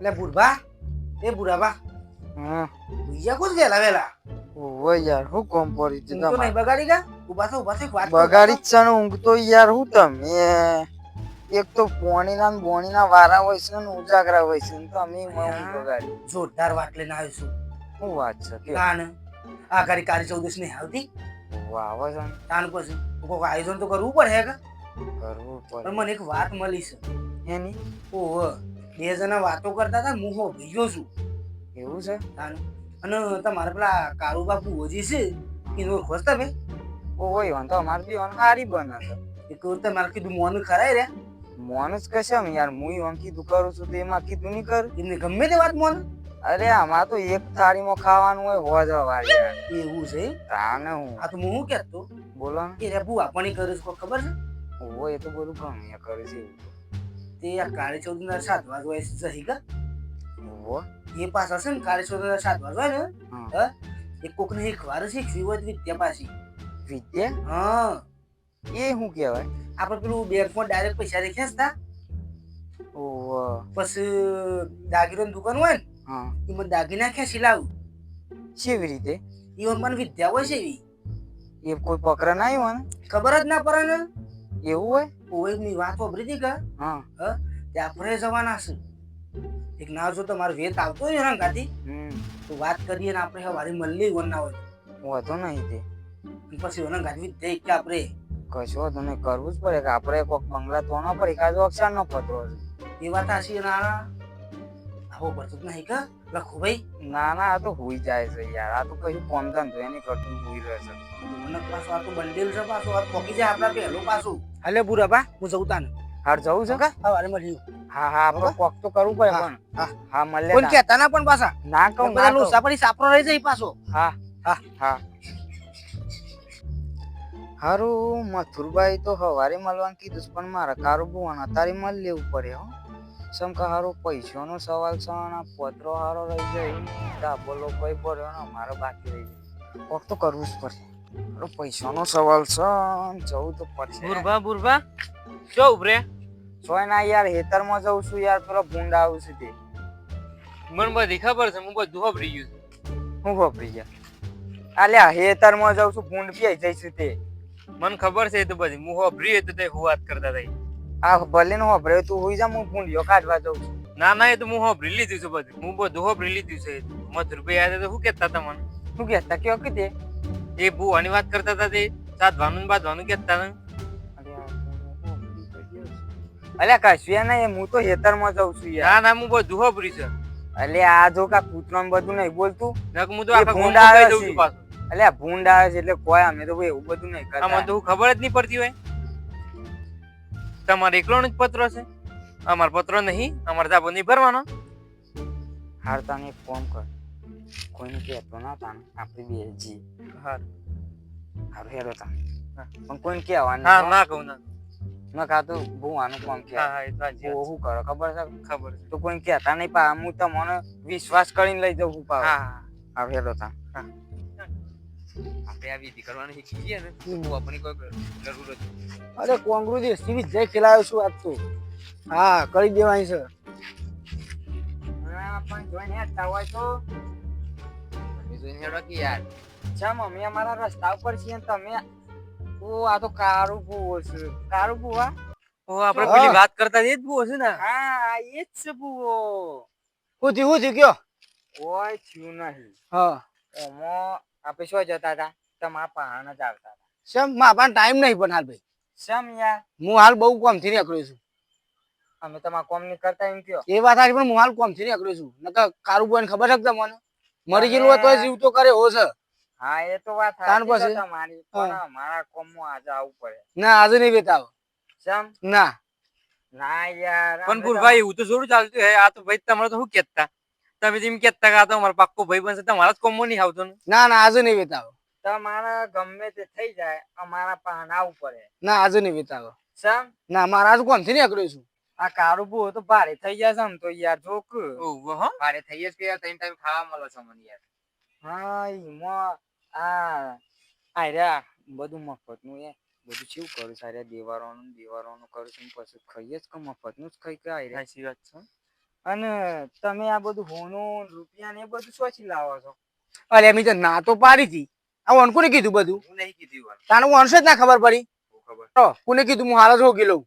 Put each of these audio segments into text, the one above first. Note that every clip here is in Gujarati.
એટલે બુરબા એ બુરાબા હા બીજા કોણ ગયેલા વેલા ઓવે યાર હું કોમ પડી છે ઊંઘ તો નહીં બગાડી ગયા ઉભા થો વાત કરો બગાડી જ છે ને ઊંઘ તો યાર હું તમે એક તો પોણીના ને બોણીના વારા હોય છે ને ઉજાગરા હોય છે તો અમે ઊંઘ બગાડી જોરદાર વાત લઈને આવ્યો છું શું વાત છે કે તાન આ ઘડી કાળી ચૌદશ નહીં આવતી વાવ છે ને તાન પછી કોઈક આયોજન તો કરવું પડે કે કરવું પડે પણ મને એક વાત મળી છે એની ઓહો બે જણા વાતો કરતા હતા હું ભીજો છું એવું છે તાન અને તમારે પેલા કાળુ બાપુ હોજી છે એનો ખોજ તમે ઓય વાંધો અમાર બી ઓન હારી બને છે એક વખત મારે કીધું મોન ખરાય રે મોનસ કશમ યાર મુઈ ઓન કીધું કરું છું તો એમાં કીધું નહીં કર એમને ગમે તે વાત મોન અરે આમાં તો એક થાળીમાં ખાવાનું હોય હોજ વાળી એવું છે તાને હું આ તો હું શું કહેતો બોલો એ રે બુ આપણી કરે છે ખબર છે ઓય એ તો બધું ઘણું કરે છે તે આ કાળી ચૌદ ના 7 વાગે હોય છે જઈ કા ઓવો એ પાછા છે ને કાળી ચૌદ ના 7 વાગે હોય ને હા એક કોક ને એક વાર છે વિવત વિદ્યા પાછી વિદ્યા હા એ શું કહેવાય આપણે પેલું બેંકમાં ડાયરેક્ટ પૈસા દેખ્યા હતા ઓવો પછી દાગીનાની દુકાન હોય ને હા એમાં દાગીના ખેંચી લાવું કેવી રીતે એ મને વિદ્યા હોય છે એવી એ કોઈ પકડા ના આવ્યો ને ખબર જ ના પડે ને એવું હોય ઓય ની વાત વાપરી હતી કે હા ત્યાં આપણે જવાના છે એક ના જો તમારે વેત આવતો હોય ને ગાતી તો વાત કરીએ ને આપણે હવારી મલ્લી વન ના હોય વાંધો નહીં તે પછી ઓના ગાડી દે કે આપણે કશો તને કરવું જ પડે કે આપણે કોક બંગલા તો ન પડે કાજો અક્ષર નો પત્રો એ વાત આશી ના આવો પડતું જ નહીં કે લખો ભાઈ ના ના આ તો હુઈ જાય છે યાર આ તો કઈ કોમ ધંધો એની કરતું હુઈ રહે છે મને પાછું આ તો બંડેલ છે પાછું આ પોકી જાય આપણા પહેલું પાછું હાલે બુરા બા હું જઉં તાને હાર જવું છે હવારે મળ્યું હા હા આપણે કોક તો કરવું પડે પણ હા મળે કોણ કહેતા ના પણ પાછા ના કહું ના કહું સાપડી સાપરો રહી જાય પાછો હા હા હા હારું મથુરભાઈ તો હવારે મળવાનું કીધું પણ મારા કારોબાર અત્યારે મળી લેવું પડે હો સમકા હારો પૈસાનો સવાલ છે અને પત્રો હારો રહી જાય બોલો કોઈ પડ્યો ને મારો બાકી રહી જાય કોક તો કરવું જ પડશે પૈસાનો સવાલ છે જવું તો પડશે બુરબા શું ઉભરે સોય ના યાર હેતરમાં જઉં છું યાર પેલો ભૂંડ આવું છે તે મને બધી ખબર છે હું બધું વાપરી ગયું હું વાપરી ગયા અલ્યા હેતરમાં જઉં છું ભૂંડ પી જઈશું તે મને ખબર છે તો બધી હું વાપરી તો તે હું વાત કરતા હતા આ ભલે નો વાપરે તું હોઈ જા હું ભૂંડિયો કાઢવા જઉં છું ના એ તો હું વાપરી લીધું છે બધું હું બધું વાપરી લીધું છે મત રૂપિયા આવ્યા તો શું કહેતા હતા મને શું કહેતા કયો કીધે એ ભૂવાની વાત કરતા હતા તે સાધવાનું બાંધવાનું કહેતા હતા અલ્યા કશું નહીં હું તો હેતરમાં જઉં છું યાર ના હું બધું વાપરી છે એટલે આ જો કા કૂતરો બધું નહીં બોલતું હું તો આખા ભૂંડ ગામમાં આવે કહી દઉં છું પાછું અલ્યા ભૂંડ આવે છે એટલે કોઈ અમે તો એવું બધું નહીં કરતા આમાં તો ખબર જ નહીં પડતી હોય તમારે એકલો જ પત્ર છે અમારો પત્ર નહીં અમારે જાબો નહીં ભરવાનો હાર તને એક ફોન કર કોઈને કહેતો ના તાને આપણે બે જી હાર હેરો તા પણ કોઈને કહેવાનું હા ના કહું ના ન કા તો ભૂવાનું કોમ કે હા એ તો સાચી વાત શું કરો ખબર છે ખબર છે તો કોઈને કહેતા નહીં પા હું તમને વિશ્વાસ કરીને લઈ જઉં પા હા હા હેરો તા આપણે આ વિધિ કરવાની શીખી ગયા ને હું આપણી કોઈ જરૂર જ અરે કોંગ્રેસ સીવી જઈ ખેલાયો છું આજ તો હા કરી દેવાની છે પણ જોઈને હેડતા હોય તો હેડો કે યાર ચમ અમે અમારા રસ્તા ઉપર છીએ ને તમે ઓ આ તો કારું ભૂવો છે કારું ભૂવા ઓ આપણે પેલી વાત કરતા એ જ બહુ છે ને હા એ જ છે ભૂવો હું થયું કયો ઓય થયું નહીં હા ઓમો આપણે શું જતા હતા તમારા પહાણ જ આવતા હતા શેમ માં પણ ટાઈમ નહીં પણ હાલ ભાઈ શેમ યાર હું હાલ બહુ કોમથી નીકળ્યો છું અમે તમારા કોમ ની કરતા એમ કયો એ વાત સાચી પણ હું હાલ કોમથી નીકળ્યો છું નકર કારુબાઈને ખબર છે તમને મરી ગયેલું હોય તો જીવ તો કરે હો છે હા એ તો વાત તાન સાચી પછી? છે તમારી પણ મારા કોમ માં આજે આવવું પડે ના આજે નહીં બેતાવ શેમ ના ના યાર પણ ભાઈ એવું તો જોરું ચાલતું હે આ તો ભાઈ તમારે તો શું કહેતા તમે જેમ કહેતા કે આ તો અમારો પાક્કો ભાઈ બનશે તમારા જ કોમમાં નહીં આવતો ને ના આજે નહીં બેતાવ તમારા ગમે તે થઈ જાય અમારા પહાણ આવવું પડે ના આજે નહીં બેતાવ શેમ ના મારા આજ કોમથી નીકળ્યો છું આ કારુબુ તો ભારે થઈ જશે ને તો યાર જોક ઓહો હો ભારે થઈ જશે યાર ત્રણ ટાઈમ ખાવા મળે છે મને યાર હા ઈમાં આ આર્યા બધું મફતનું એ બધું કેવું કરું સારે દેવારોનું કરું છું પછી ખાઈએ જ કે મફતનું જ ખાઈ કે આર્યા સાચી વાત છે અને તમે આ બધું હોનું રૂપિયા ને એ બધું સોચી લાવો છો? અરે એમ તો ના તો પાડી હતી. આ વન કોને કીધું બધું? હું નહીં કીધી વાર તાને હું અંશે જ ના ખબર પડી. ખબર તો કોને કીધું હું હાલ જ હોગી લઉં?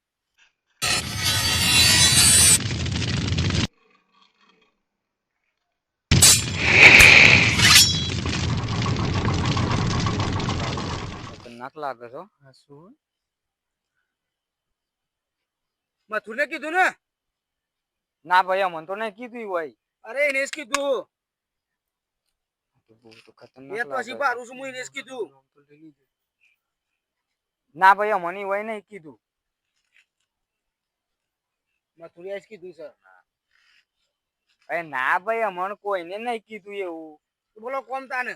ખતરનાક લાગે છો. શું મથુરને કીધું ને? ના ભાઈ અમને તો નહીં કીધું હોય. અરે એને જ કીધું. બહુ તો ખતરનાક એ તો લાગે હજી છે. પારું છું હું એને જ કીધું. ના ભાઈ અમને હોય નહીં કીધું. મથુરિયા જ કીધું સર. અરે ના ભાઈ અમને કોઈને નહીં કીધું એવું. તો બોલો કોમ તાને.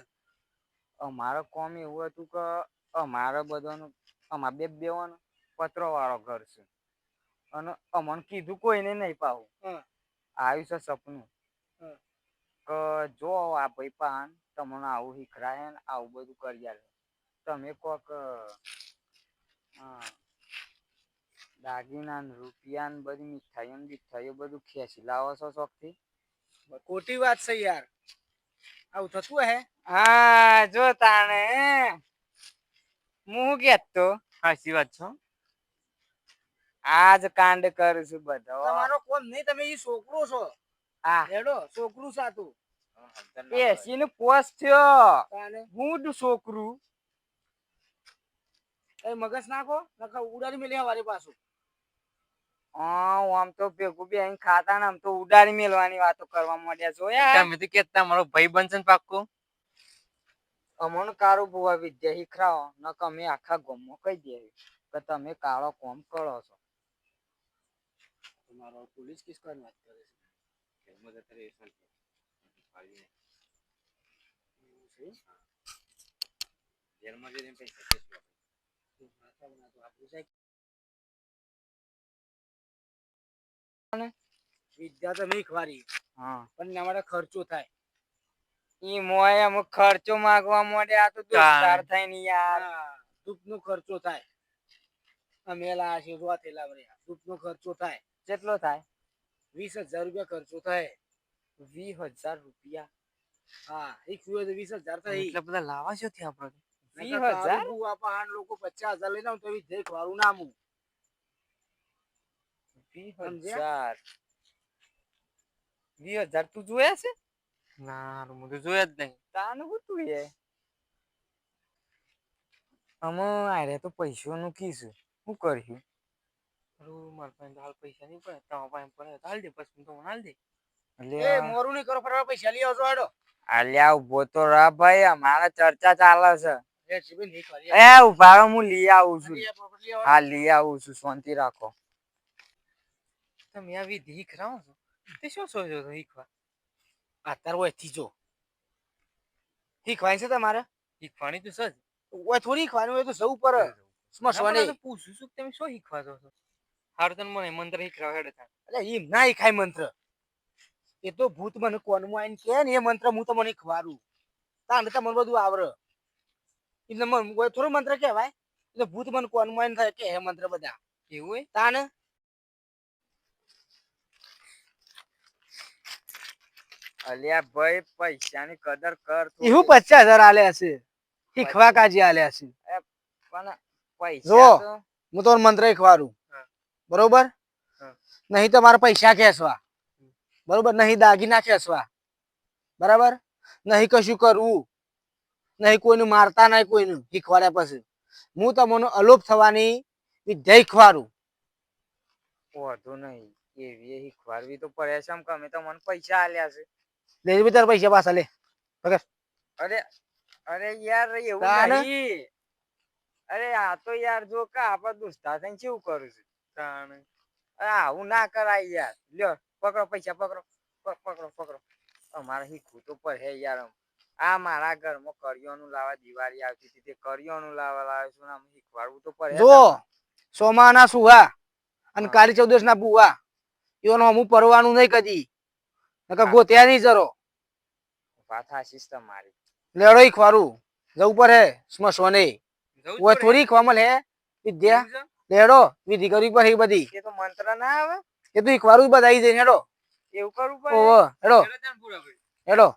અમારે કોમ એવું હતું કે અમારે બધાનું અમારે બેવાનું પત્રો વાળો ઘર છે અને અમને કીધું કોઈને નહીં પાવું. હા. આવ્યું છે સપનું હા. કે જો આ ભાઈ પાન તમને આવું શીખરાય ને આવું બધું કરી આલે તમે કોક દાગીના ને રૂપિયા ને બધી મીઠાઈઓ બધું ખેંચી લાવો છો શોખથી. ખોટી વાત છે યાર. આવું થતું હે? હા જો તાણે હું કેતો સાચી વાત છો આજ કાંડ કરું છું બધો. તમારો કોમ નહીં, તમે ઈ છોકરો છો. આ હેડો છોકરું સાતું. એસી નું પોસ્ટ થયો તાને હું છોકરું. એ મગજ નાખો નકર ઉડાડી મેલે વારી પાછું. આમ તો ભેગું બે ખાતા ને આમ તો ઉડાડી મેલવાની વાતો કરવા માંડ્યા છો યાર. તમે તો કેતા મારો ભાઈ બનશે ને પાક્કો. અમોને કારો બુવા વિદ્યા શીખરાવો નક અમે આખા ગામમાં કહી દઈએ કે તમે કાળો કોમ કરો છો. તમારો પોલીસ કેસ કરવાની વાત કરે છે. જેલમાં જઈને પૈસા વિદ્યા તો નહીં ખવારી હા પણ એના માટે ખર્ચો થાય. ઈ મોય અમુક ખર્ચો માંગવા માંડ્યા તો દોસ્તાર થાય ને યાર. દૂધ નો ખર્ચો થાય. અમેલા આશીર્વાદ થયેલા બર્યા દૂધ નો ખર્ચો થાય. કેટલો થાય? 20,000 રૂપિયા ખર્ચો થાય. 20,000 રૂપિયા? હા એક તો 20,000 થાય. એટલે બધા લાવા છો થી આપણે 20,000? આપણ લોકો 50,000 લઈને આવું તો વિજય ખવારું નામું 20,000 20,000 તું જોયા છે? ના હું તો જોયા જ નહીં. તાનું શું તું એ અમે આરે તો પૈસો નું કીશું શું કર્યું? મારા પાસે હાલ પૈસા નહીં પડે, તમારા પાસે પડે તો હાલ દે, પછી તો હાલ દે. એ મોરું નહીં કરો ફરવા પૈસા લઈ આવજો હેડો. આલ્યા ઉભો તો રા ભાઈ અમારા ચર્ચા ચાલે છે. એ જીબી નહીં ખવારી. એ ઉભા રહો હું લઈ આવું છું. લઈ આવો. હા લઈ આવું છું શાંતિ રાખો. તમે આ વિધિ શીખરાવો છો તે શું સોચો છો શીખવા? અત્યારે હોય થી જો શીખવાય છે તમારે? શીખવાની તો સજ ઓય થોડી શીખવાનું હોય તો જવું પર સ્મશાને. પૂછું છું તમે શું શીખવા છો? હારું તને મને મંત્ર શીખરાવ હેડે થાય. એટલે એમ ના શીખાય મંત્ર. એ તો ભૂત મને કોનમાં આવીને કે ને એ મંત્ર હું તો મને ખવારું તાને તમને બધું આવડે. એટલે મને થોડો મંત્ર કહેવાય. એટલે ભૂત મને કોનમાં આવીને થાય કે હે મંત્ર બધા એવું હોય? તાને અલ્યા ભાઈ પૈસાની કદર કર તું. એવું 50,000 આલ્યા છે શીખવા કાજી આલ્યા છે. પણ જો. પૈસા તો હું તો મંત્ર શીખવાડું બરોબર. નહીં તો મારા પૈસા ખેંચવા બરોબર, નહીં દાગીના ખેંચવા બરાબર, નહીં કશું કરવું, નહીં કોઈનું મારતા નહીં કોઈનું શીખવાડ્યા પછી હું તમને અલોપ થવાની વિદ્યા શીખવાડું. વધુ નહીં એવી શીખવાડવી તો પડે છે. કે અમે તો મને પૈસા આલ્યા છે. લે બી તારા પૈસા પાછા લે. અરે અરે યાર એવું તાને? નહીં. અરે આ તો યાર જો કે આપડે દોસ્તા થઈને કેવું કરું છું. તાણે અરે આવું ના કરાય યાર. લ્યો પકડો પૈસા પકડો પકડો. અમારે શીખવું તો પડે યાર. આ મારા ઘરમાં કરિયાનું લાવવા દિવાળી આવતી હતી તે કરિયાનું લાવવા લાવે છું. આમ શીખવાડવું તો પડે. જો સોમાના સુહા અને કાળી ચૌદશ ના બુવા એનો અમુક પરવાનું નહીં કદી નકર ગોત્યા નહીં જરો. વાત હાચી છે તમારી. લેડો શીખવાડું જવું પડે સ્મશાને. ઓય થોડી ખવામલ હે વિદ્યા. લેડો વિધિ કરવી પડે એ બધી. એ તો મંત્ર ના આવે. એ તો શીખવાડું બધા આવી જઈને હેડો. એવું કરવું પડે ઓહો હેડો એટલે ત્યાં પૂરા ભાઈ હેડો